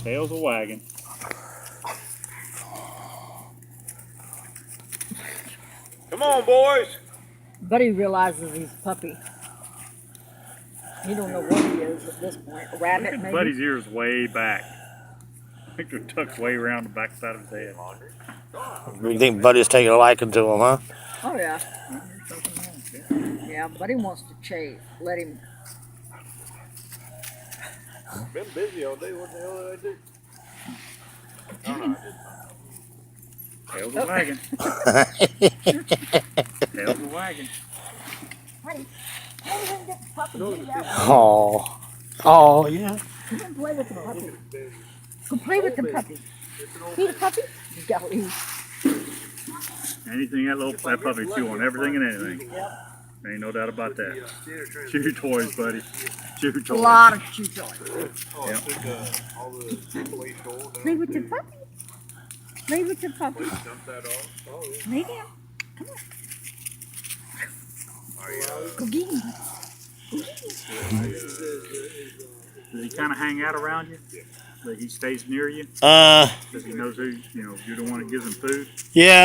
Tails a wagging. Come on, boys. Buddy realizes he's a puppy. He don't know what he is at this point. A rabbit, Look at maybe? Buddy's ears way back. I think they're tucked way around the back side of his head. You think Buddy's taking a liking to him, huh? Oh, yeah. Yeah, Buddy wants to chase. Let him. Been busy all day. What the hell did I do? Oh, no, I didn't. Tails a wagging. Tails a wagging. Buddy, how you gonna get the puppy? Do that? Oh. Oh, yeah. Come and play with the puppy. Go play with the puppy. See the puppy? Golly. Anything that puppy chew on everything and anything. Yep. Ain't no doubt about that. Chew toys, buddy. Chew A toys. lot of chew toys. Yep. Play with the puppy. Play with the puppy. Dump that off. Oh, yeah. Lay down. Come on. Go get him. Does he kind of hang out around you? But he stays near you? Uh, Because he knows who, you're the one that gives him food? yeah.